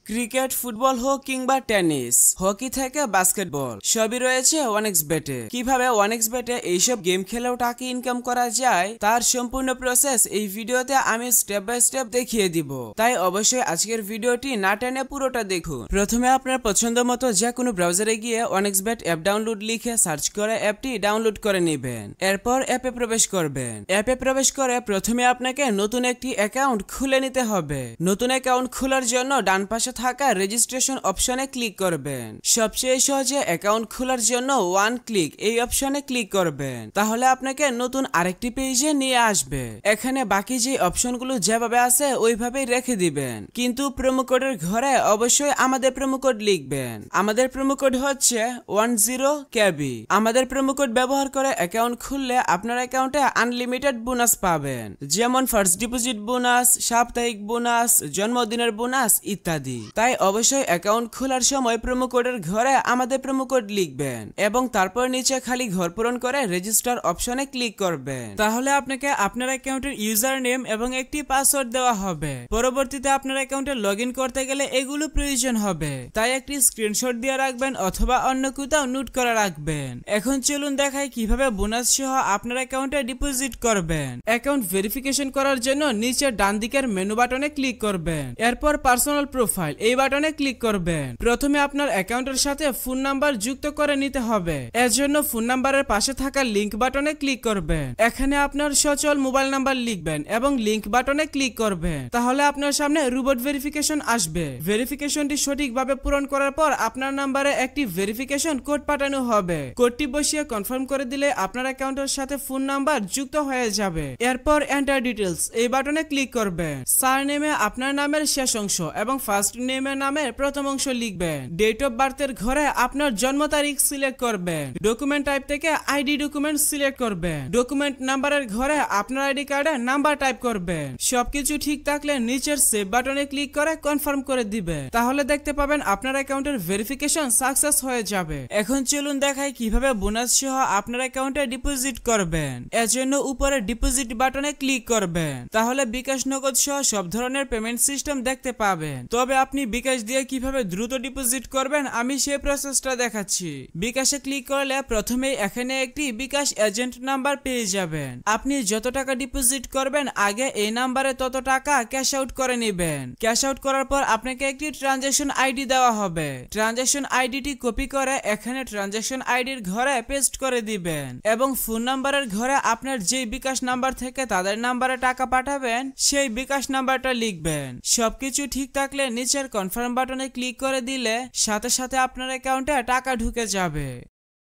Cricket, football হোক কিংবা tennis, hockey থেকে বাস্কেটবল, সবই রয়েছে ওয়ানএক্সবেটে। কিভাবে ওয়ানএক্সবেটে এইসব গেম খেলেও টাকা ইনকাম করা যায় তার সম্পূর্ণ প্রসেস এই ভিডিওতে আমি স্টেপ বাই স্টেপ দেখিয়ে দিব। তাই অবশ্যই আজকের ভিডিওটি না টেনে পুরোটা দেখুন। প্রথমে আপনার পছন্দ মতো যে কোনো ব্রাউজারে গিয়ে ওয়ানএক্সবেট অ্যাপ ডাউনলোড লিখে সার্চ করে অ্যাপটি ডাউনলোড করে নেবেন। এরপর অ্যাপে প্রবেশ করবেন। অ্যাপে প্রবেশ করে প্রথমে আপনাকে নতুন একটি অ্যাকাউন্ট খুলে নিতে হবে। নতুন অ্যাকাউন্ট খোলার জন্য ডান পাশে থাকা রেজিস্ট্রেশন অপশনে ক্লিক করবেন। সবচেয়ে সহজে অ্যাকাউন্ট খোলার জন্য ওয়ান ক্লিক এই অপশনে ক্লিক করবেন। তাহলে আপনাকে নতুন আরেকটি পেজে নিয়ে আসবে। এখানে বাকি যে অপশনগুলো যেভাবে আছে ওইভাবেই রেখে দিবেন, কিন্তু প্রোমো কোডের ঘরে অবশ্যই আমাদের প্রোমো কোড লিখবেন। আমাদের প্রোমো কোড হচ্ছে 10KB। আমাদের প্রোমো কোড ব্যবহার করে অ্যাকাউন্ট খুললে আপনার অ্যাকাউন্টে আনলিমিটেড বোনাস পাবেন, যেমন ফার্স্ট ডিপোজিট বোনাস, সাপ্তাহিক বোনাস, জন্মদিনের বোনাস ইত্যাদি। তাই অবশ্যই অ্যাকাউন্ট খোলার সময় প্রোমো কোডের ঘরে আমাদের প্রোমো কোড লিখবেন এবং তারপর নিচে খালি ঘর পূরণ করে রেজিস্টার অপশনে ক্লিক করবেন। তাহলে আপনাকে আপনার অ্যাকাউন্টের ইউজার নেম এবং একটি পাসওয়ার্ড দেওয়া হবে। পরবর্তীতে আপনার অ্যাকাউন্টে লগইন করতে গেলে এগুলো প্রয়োজন হবে, তাই একটি স্ক্রিনশট দিয়ে রাখবেন অথবা অন্য কোথাও নোট করে রাখবেন। এখন চলুন দেখাই কিভাবে বোনাস সহ আপনার অ্যাকাউন্টে ডিপোজিট করবেন। অ্যাকাউন্ট ভেরিফিকেশন করার জন্য নিচে ডান দিকের মেনু বাটনে ক্লিক করবেন। এরপর পার্সোনাল প্রোফাইল এই বাটনে ক্লিক করবেন। প্রথমে আপনার অ্যাকাউন্টের সাথে ফোন নাম্বার যুক্ত করে নিতে হবে। এর জন্য ফোন নাম্বারের পাশে থাকা লিংক বাটনে ক্লিক করবেন। এখানে আপনার সচল মোবাইল নাম্বার লিখবেন এবং লিংক বাটনে ক্লিক করবেন। তাহলে আপনার সামনে রোবট ভেরিফিকেশন আসবে। ভেরিফিকেশনটি সঠিকভাবে পূরণ করার পর আপনার নাম্বারে একটি ভেরিফিকেশন কোড পাঠানো হবে। কোডটি বসিয়ে কনফার্ম করে দিলে আপনার অ্যাকাউন্টের সাথে ফোন নাম্বার যুক্ত হয়ে যাবে। এরপর এন্টার ডিটেইলস এই বাটনে ক্লিক করবেন। সারনেমে আপনার নামের শেষ অংশ এবং ফার্স্ট নেমের নামের প্রথম অংশ লিখবেন। ডেট অফ বার্থের ঘরে আপনার জন্ম তারিখ সিলেক্ট করবেন। ডকুমেন্ট টাইপ থেকে আইডি ডকুমেন্ট সিলেক্ট করবেন। ডকুমেন্ট নাম্বারের ঘরে আপনার আইডি কার্ডের নাম্বার টাইপ করবেন। সবকিছু ঠিক থাকলে নিচের সেভ বাটনে ক্লিক করে কনফার্ম করে দিবেন। তাহলে দেখতে পাবেন আপনার অ্যাকাউন্টের ভেরিফিকেশন সাকসেস হয়ে যাবে। এখন চলুন দেখাই কিভাবে বোনাস সহ আপনার অ্যাকাউন্টে ডিপোজিট করবেন। এর জন্য উপরে ডিপোজিট বাটনে ক্লিক করবেন। তাহলে বিকাশ, নগদ সহ সব ধরনের পেমেন্ট সিস্টেম দেখতে পাবেন। তবে আপনি বিকাশ দিয়ে কিভাবে দ্রুত ডিপোজিট করবেন আমি সেই প্রসেসটা দেখাচ্ছি। বিকাশে ক্লিক করলে প্রথমেই এখানে একটি বিকাশ এজেন্ট নাম্বার পেয়ে যাবেন। আপনি যত টাকা ডিপোজিট করবেন আগে এই নাম্বারে তত টাকা ক্যাশ আউট করে নেবেন। ক্যাশ আউট করার পর আপনাকে একটি ট্রানজাকশন আইডি দেওয়া হবে। ট্রানজাকশন আইডিটি কপি করে এখানে ট্রানজাকশন আইডির ঘরে পেস্ট করে দিবেন এবং ফোন নাম্বারের ঘরে আপনার যেই বিকাশ নাম্বার থেকে তাদের নাম্বারে টাকা পাঠাবেন সেই বিকাশ নাম্বারটা লিখবেন। সবকিছু ঠিক থাকলে নিচের কনফার্ম বাটনে ক্লিক করে দিলে সাথে সাথে আপনার অ্যাকাউন্টে টাকা ঢুকে যাবে।